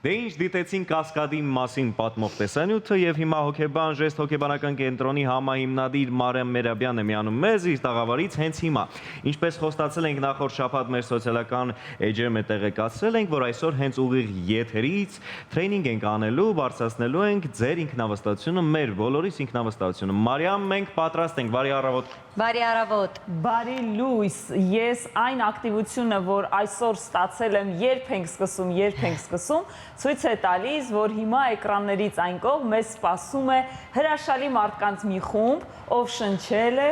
Դե ինչ դիտեցին Կասկադի մասին պատմող տեսանյութը եւ հիմա հոգեբան ժեստ հոգեբանական կենտրոնի համահիմնադիր Մարիամ Մերաբյանն է միանում մեզ իր տաղավարից հենց հիմա։ Ինչպես խոստացել ենք նախորդ շաբաթ մեր սոցիալական էջերում տեղեկացրել ենք, որ այսօր հենց ուղիղ եթերից տրեյնինգ ենք անելու, բարձրացնելու ենք ձեր ինքնավստահությունը, մեր բոլորիս ինքնավստահությունը։ Մարիամ, մենք պատրաստ ենք, բարի առավոտ։ Բարի առավոտ։ Բարի լույս, ես այն ակտիվությունը, որ այսօր ստացել եմ, երբ ենք սկսում, ցույց է տալիս, որ հիմա էկրաններից այն կողմ մեզ սպասում է հրաշալի մարդկանց մի խումբ, ով շնչել է,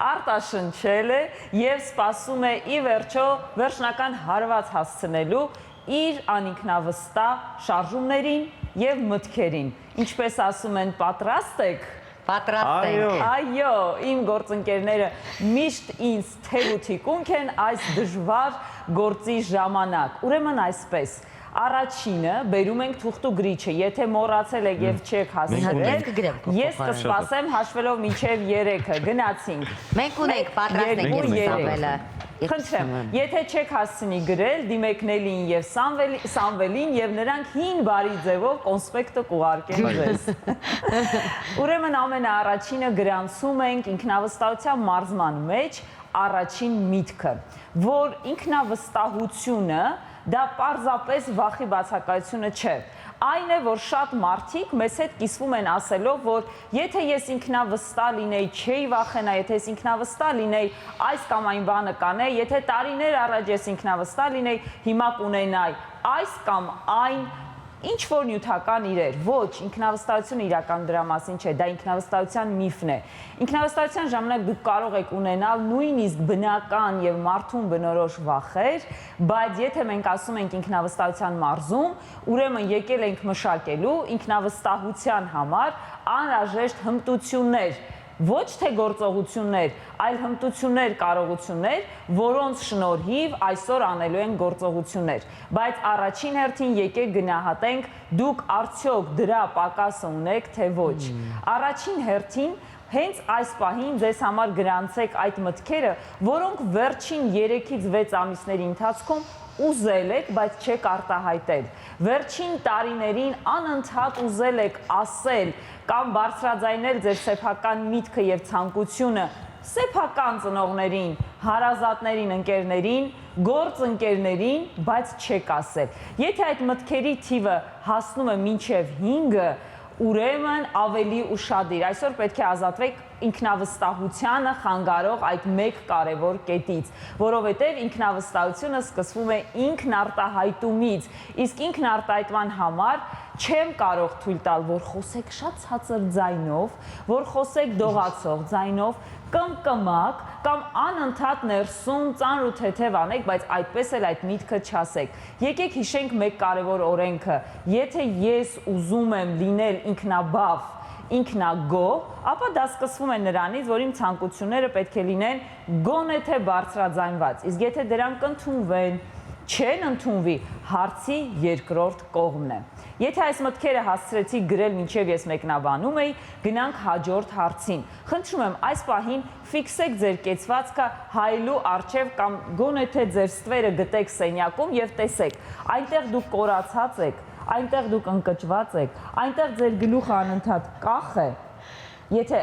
արտաշնչել է եւ սպասում է ի վերջո վերջնական հարված հասցնելու իր անինքնավստահ շարժումներին եւ մտքերին։ Ինչպես ասում են, պատրաստ եք։ Պատրաստ ենք։ Այո, իմ գործընկերները միշտ ինձ թեւութիկունք են այս դժվար գործի ժամանակ։ Ուրեմն այսպես, առաջինը բերում ենք թուղթու գրիչը, եթե մոռացել եք եւ չեք հասցրել, ես կսպասեմ հաշվելով մինչեւ 3-ը, գնացինք։ Մենք ունենք, պատրաստ ենք Սամվելը։ Խնդրեմ, եթե չեք հասցնի գրել, դիմեք Նելին եւ Սամվելին եւ նրանք հին բարի ձևով կոնսպեկտը կուղարկեն ձեզ։ Ուրեմն ամենաառաջինը գրանցում ենք ինքնավստահության մարզման մեջ առաջին միտքը, որ ինքնավստահությունը դա պարզապես վախի բացակայությունը չէ։ Այն է, որ շատ մարդիկ մեզ հետ կիսվում են ասելով, որ եթե ես ինքնավստահ լինեի, չէի վախենա, եթե ես ինքնավստահ լինեի, այս կամ այն բանը կանեի, եթե տարիներ առաջ ես ինքնավստահ լինեի, հիմա կունենայի այս կամ այն ինչ որ նյութական իրեր, ոչ, ինքնավստահությունը իրական դրա մասին չէ, դա ինքնավստահության միֆն է։ Ինքնավստահության ժամանակ դուք կարող եք ունենալ նույնիսկ բնական եւ մարդուն բնորոշ վախեր, բայց եթե մենք ասում ենք ինքնավստահության մարզում, ուրեմն եկել ենք մշակելու ինքնավստահության համար անհրաժեշտ հմտություններ, ոչ թե գործողություններ, այլ հմտություններ, կարողություններ, որոնց շնորհիվ այսօր անելու են գործողություններ։ Բայց առաջին հերթին եկեք գնահատենք, դուք արդյոք դրա պակասը ունեք, թե ոչ։ Առաջին հերթին հենց այս պահին ձեզ համար գրանցեք այդ մտքերը, որոնք վերջին 3-ից 6 ամիսների ընթացքում ուզել եք, բայց չեք արտահայտել։ Վերջին տարիներին անընդհատ ուզել եք ասել կամ բարձրաձայնել ձեր սեփական միտքը եւ ցանկությունը սեփական ծնողներին, հարազատներին, ընկերներին, գործընկերներին, բայց չեք ասել։ Եթե այդ մտքերի թիվը հասնում է մինչև 5-ը, ուրեմն ավելի ուշադիր։ Այսօր պետք է ազատվեք ինքնավստահությանը խանգարող այդ մեկ կարևոր կետից, որովհետև ինքնավստահությունը սկսվում է ինքնարտահայտումից, իսկ ինքնարտահայտման համար չեմ կարող թույլ տալ, որ խոսեք շատ ցածր ձայնով, որ խոսեք դողացող ձայնով, կմկմակ կամ անընդհատ ներսում ծանր ու թեթև անեք, բայց այդպես էլ այդ միտքը չասեք։ Եկեք հիշենք մեկ կարևոր օրենքը, եթե ես ուզում եմ լինել ինքնաբավ, ինքնագոհ, ապա դա սկսվում է նրանից, որ իմ ցանկությունները պետք է լինեն գոնե թե բարձրաձայնված, իսկ եթե դրանք ընդունվեն, չեն ընդունվի, հարցի երկրորդ կողմն է։ Եթե այս մտքերը հասցրեցի գրել մինչև ես մեկնաբանում էի, գնանք հաջորդ հարցին։ Խնդրում եմ այս պահին ֆիքսեք ձեր կեցվածքը հայելու առջև կամ գոնե թե ձեր ստվերը գտեք սենյակում եւ տեսեք, այնտեղ դուք կորացած եք, այնտեղ դուք ընկճված եք, այնտեղ ձեր գլուխը անընդհատ կախ է։ Եթե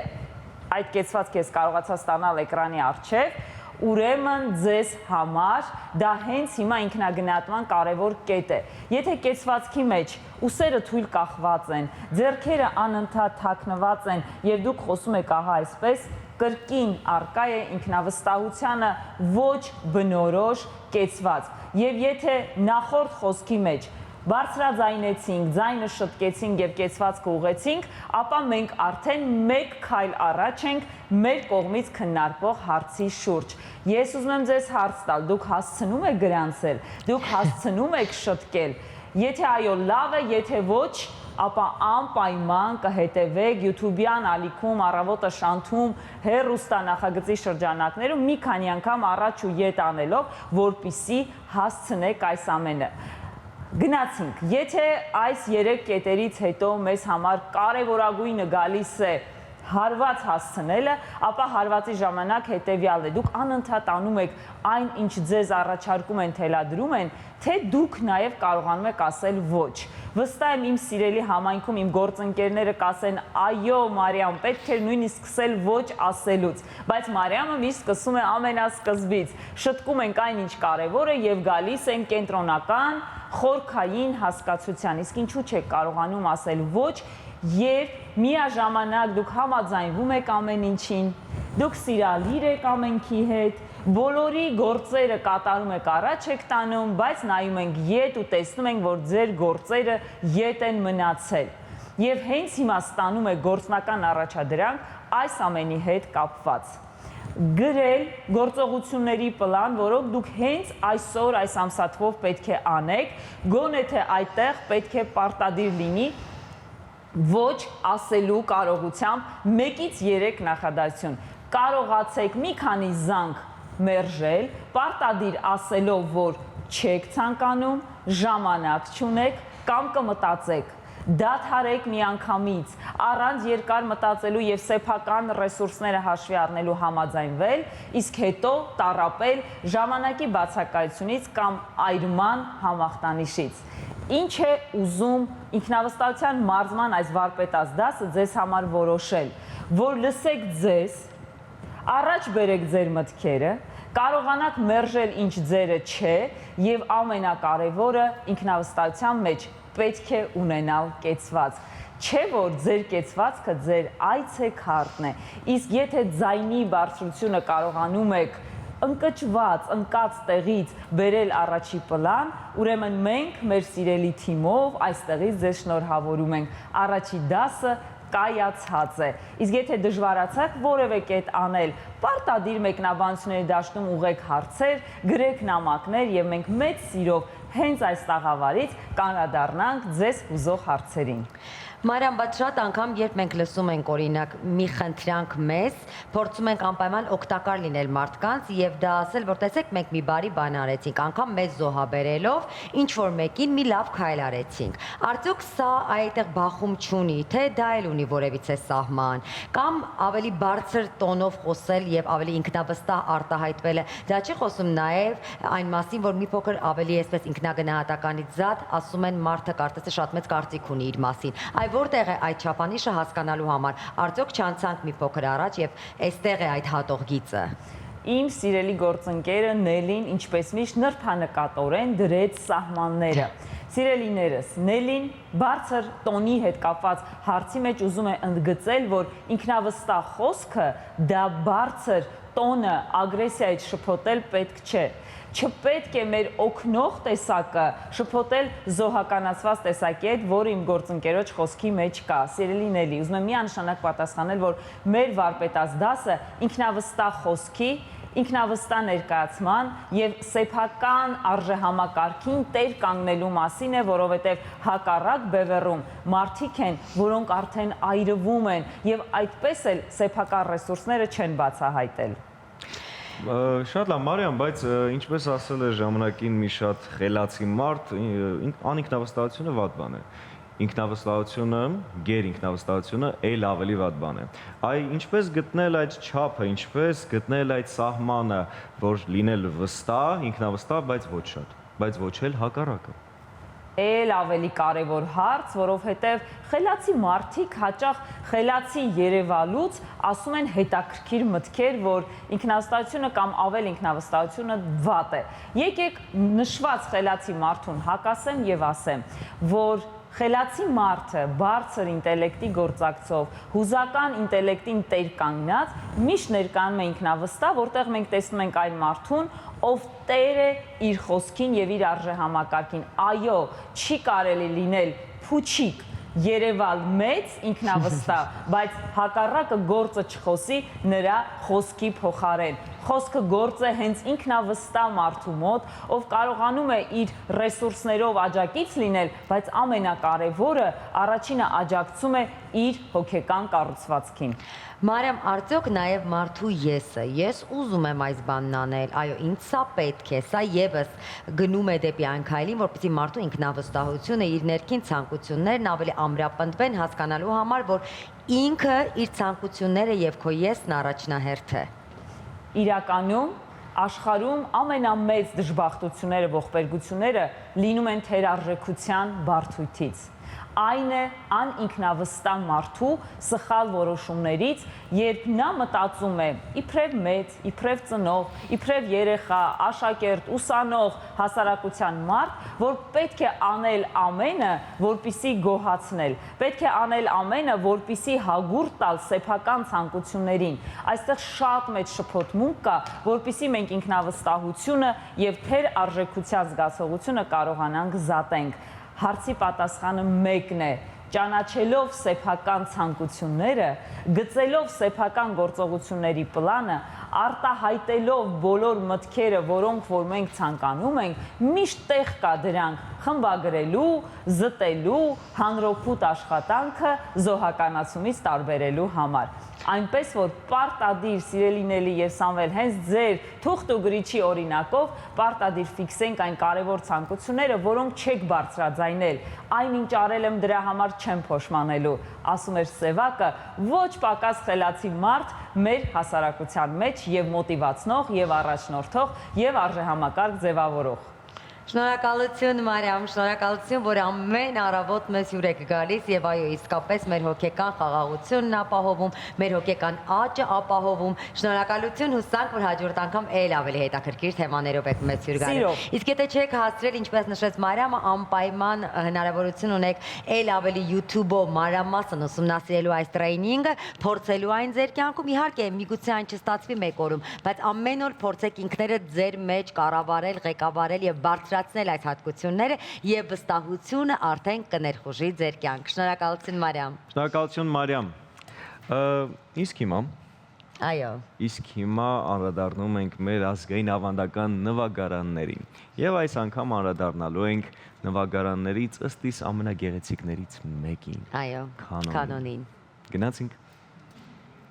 այդ կեցվածքը ես կարողացա ստանալ էկրանի առջև, ուրեմն ձեզ համար դա հենց հիմա ինքնագնահատման կարևոր կետ է։ Եթե կեցվածքի մեջ ուսերը թույլ կախված են, ձեռքերը անընդհատ թաքնված են եւ դուք խոսում եք ահա այսպես, կրկին արկա է ինքնավստահությանը ոչ բնորոշ կեցված։ Եվ եթե նախորդ խոսքի մեջ բարձրաձայնեցինք, ձայնը շտկեցինք եւ կեցվածքը ուղեցինք, ապա մենք արդեն մեկ քայլ առաջ ենք մեր կողմից քննարկվող հարցի շուրջ։ Ես ուզում եմ ձեզ հարց տալ, դուք հասցնում եք գրանցել, դուք հասցնում եք շտկել։ Եթե այո, լավ է, եթե ոչ, ապա անպայման կհետևեք YouTube-յան ալիքում, առավոտը շանթում, հեռուստանախագծի շրջանակներում մի քանի անգամ առաջ ու ետ անելով, որպեսզի հասցնեք այս ամենը։ Գնացինք, եթե այս 3 կետերից հետո մեզ համար կարևորագույնը գալիս է հարված հասցնելը, ապա հարվածի ժամանակ հետևյալն է, դուք անընդհատ անում եք այն, ինչ ձեզ առաջարկում են, թելադրում են, թե դուք նաև կարողանում եք ասել ոչ։ Վստահ եմ իմ սիրելի համայնքում իմ գործընկերները կասեն այո Մարիամ, պետք է նույնիսկ սկսել ոչ ասելուց, բայց Մարիամը միշտ սկսում է ամենասկզբից։ Շտկում ենք այն ինչ կարևոր է եւ գալիս են կենտրոնական խորքային հասկացության։ Իսկ ինչու չեք կարողանում ասել ոչ, երբ միաժամանակ դուք համաձայնվում եք ամեն ինչին, դուք սիրալիր եք ամենքի հետ, բոլորի գործերը կատարում եք առաջ եք տանում, բայց նայում ենք ետ ու տեսնում ենք, որ ձեր գործերը ետ են մնացել։ Եվ հենց հիմա ստանում եք գործնական առաջադրանք այս ամենի հետ կապված։ Գրել գործողությունների պլան, որոնք դուք հենց այսօր այս ամսաթվով պետք է անեք, գոնե թե այդտեղ պետք է պարտադիր լինի ոչ ասելու կարողությամբ 1-ից 3 նախադասություն։ Կարողացեք մի քանի զանգ մերժել, պարտադիր ասելով, որ չեք ցանկանում, ժամանակ չունեք կամ կմտածեք։ Դադարեք միանգամից, առանց երկար մտածելու եւ սեփական ռեսուրսները հաշվի առնելու համաձայնվել, իսկ հետո տառապել ժամանակի բացակայությունից կամ այրման համախտանիշից։ Ինչ է ուզում ինքնավստահության մարզման այս վարպետաց դասը ձեզ համար որոշել, որ լսեք ձեզ, առաջ բերեք ձեր մտքերը, կարողանաք մերժել ինչ ձերը չէ եւ ամենակարևորը ինքնավստահության մեջ պետք է ունենալ կեցված։ Չէ որ ձեր կեցվածքը ձեր այցեքարտն է, իսկ եթե ձայնի բարձրությունը կարողանում եք ընկճված, ընկած տեղից բերել առաջի պլան, ուրեմն մենք մեր սիրելի թիմով այստեղից ձեզ շնորհավորում ենք։ Առաջի դասը կայացած է։ Իսկ եթե դժվարացաք որևէ կետ անել, պարտադիր մեկնաբանությունների դաշտում ուղղեք հարցեր, գրեք նամակներ եւ մենք մեծ սիրով հենց այս տաղավարից կանրադառնանք ձեզ հուզող հարցերին։ Մարիամ, բայց շատ անգամ, երբ մենք լսում ենք օրինակ մի խնդրանք մեզ, փորձում ենք անպայման օգտակար լինել մարդկանց եւ դա ասել, որ տեսեք, մենք մի բարի բան արեցինք, անգամ մեզ զոհաբերելով, ինչ որ մեկին մի լավ քայլ արեցինք։ Արդյոք սա այդտեղ բախում չունի, թե դա էլ ունի որևիցե սահման, կամ ավելի բարձր տոնով խոսել եւ ավելի ինքնավստահ արտահայտվելը, դա չի խոսում նաեւ այն մասին, որ մի փոքր ավելի այսպես ինքնագնահատականից զատ ասում են մարդը կարծես շատ մեծ կարծիք ունի իր մասին։ Որտեղ է այդ չափանիշը հասկանալու համար, արդյոք չանցանք մի փոքր առաջ եւ այստեղ է այդ հատող գիծը։ Իմ սիրելի գործընկերը Նելին, ինչպես միշտ նրբանկատորեն դրեց սահմանները։ Սիրելիներս, Նելին բարձր տոնի հետ կապված հարցի մեջ ուզում է ընդգծել, որ ինքնավստահ խոսքը դա բարձր տոնը ագրեսիայից շփոթել պետք չէ։ Չպետք է մեր օգնող տեսակը շփոթել զոհականացված տեսակի հետ, որը իմ գործընկերոջ խոսքի մեջ կա։ Սիրելի Նելի, ուզում եմ միանշանակ պատասխանել, որ մեր վարպետաց դասը ինքնավստահ խոսքի, ինքնավստահ ներկայացման եւ սեփական արժեհամակարգին տեր կանգնելու մասին է, որովհետեւ հակառակ բևեռում մարդիկ են, որոնք արդեն այրվում են եւ այդպես էլ սեփական ռեսուրսները չեն բացահայտել։ Շատ լավ, Մարիամ, բայց ինչպես ասել է ժամանակին մի շատ խելացի մարդ, անինքնավստահությունը վատ բան է։ Ինքնավստահությունը, գերինքնավստահությունը էլ ավելի վատ բան է։ Ինչպես գտնել այդ չափը, ինչպես գտնել այդ սահմանը, որ լինել վստահ, ինքնավստահ, բայց ոչ շատ, բայց ոչ էլ հակառակը։ Էլ ավելի կարևոր հարց, որովհետև խելացի մարդիկ հաճախ խելացի երևալուց ասում են հետաքրքիր մտքեր, որ ինքնավստահությունը կամ ավել ինքնավստահությունը վատ է։ Եկեք նշված խելացի մարդուն հակասեմ եւ ասեմ, որ խելացի մարդը բարձր ինտելեկտի գործակցով, հուզական ինտելեկտին տեր կանգնած, միշտ ներկայանում է ինքնավստահ, որտեղ մենք տեսնում ենք այն մարդուն, ով տեր է իր խոսքին եւ իր արժեհամակարգին։ Այո, չի կարելի լինել փուչիկ, երևալ մեծ ինքնավստահ, բայց հակառակը գործը չխոսի նրա խոսքի փոխարեն։ Խոսքը գործ է հենց ինքնավստահ մարդու մոտ, ով կարողանում է իր ռեսուրսներով աջակից լինել, բայց ամենակարևորը առաջինը աջակցում է իր հոգեկան կառուցվածքին։ Մարիամ, արդյոք նաև մարդու ես ուզում եմ այս բանն անել, այո, ինձ սա պետք է, սա եւս գնում է դեպի այն քայլին, որպեսզի մարդու ինքնավստահությունը, իր ներքին ցանկություններն ավելի ամրապնդվեն հասկանալու համար, որ ինքը իր ցանկությունները եւ քո եսն առաջնահերթ է։ Իրականում աշխարհում ամենամեծ դժբախտությունները, ողբերգությունները լինում են թերարժեքության բարդույթից։ Այն է անինքնավստահ մարդու սխալ որոշումներից, երբ նա մտածում է իբրև մեծ, իբրև ծնող, իբրև երեխա, աշակերտ, ուսանող, հասարակության մարդ, որ պետք է անել ամենը, որպիսի գոհացնել, պետք է անել ամենը, որպիսի հագուրդ տալ սեփական ցանկություններին։ Այստեղ շատ մեծ շփոթմունք կա, որպիսի մենք ինքնավստահությունը եւ թերարժեքության զգացողությունը կարողանանք զատենք։ Հարցի պատասխանը մեկն է. ճանաչելով սեփական ցանկությունները, գծելով սեփական գործողությունների պլանը, արտահայտելով բոլոր մտքերը, որոնք որ մենք ցանկանում ենք, միշտ տեղ կա դրանք խմբագրելու, զտելու, հանրօգուտ աշխատանքը զոհականացումից տարբերելու համար։ Այնպես որ պարտադիր սիրելիների եւ Սամվել հենց ձեր թուղթ ու գրիչի օրինակով պարտադիր ֆիքսենք այն կարևոր ցանկությունները, որոնք չեք բարձրաձայնել։ Այնինչ արել եմ դրա համար չեմ փոշմանելու, ասում էր Սևակը, ոչ պակաս խելացի մարդ մեր հասարակության մեջ եւ մոտիվացնող եւ առաջնորդող եւ արժեհամակարգ ձևավորող։ Շնորհակալություն Մարիամ, շնորհակալություն, որ ամեն առավոտ մեզ հյուր եք գալիս եւ այո, իսկապես մեր հոգեկան խաղաղությունն ապահովում, մեր հոգեկան աճը ապահովում։ Շնորհակալություն, հուսանք, որ հաջորդ անգամ ել ավելի հետաքրքիր թեմաներով եք մեզ հյուր գալիս։ Իսկ եթե չեք հասցրել, ինչպես նշեց Մարիամը, անպայման հնարավորություն ունեք ել ավելի YouTube-ով մանրամասն ուսումնասիրելու այս տրեյնինգը, փորձելու այն ձեր կյանքում, իհարկե, միգուցե այն չստացվի մեկ օրում, բայց ամեն օր փորձեք ինքներդ ձեր մեջ կառավարել, ղեկավարել եւ բարձրացնել այս հատկությունները եւ վստահությունը արդեն կներխուժի ձեր կյանք։ Շնորհակալություն Մարիամ։ Շնորհակալություն Մարիամ։ Իսկ հիմա Իսկ հիմա անդրադառնում ենք մեր ազգային ավանդական նվագարաններին եւ այս անգամ անդրադառնալու ենք նվագարաններից ըստ իս ամենագեղեցիկներից մեկին։ Այո, կանոնին։ Գնացինք։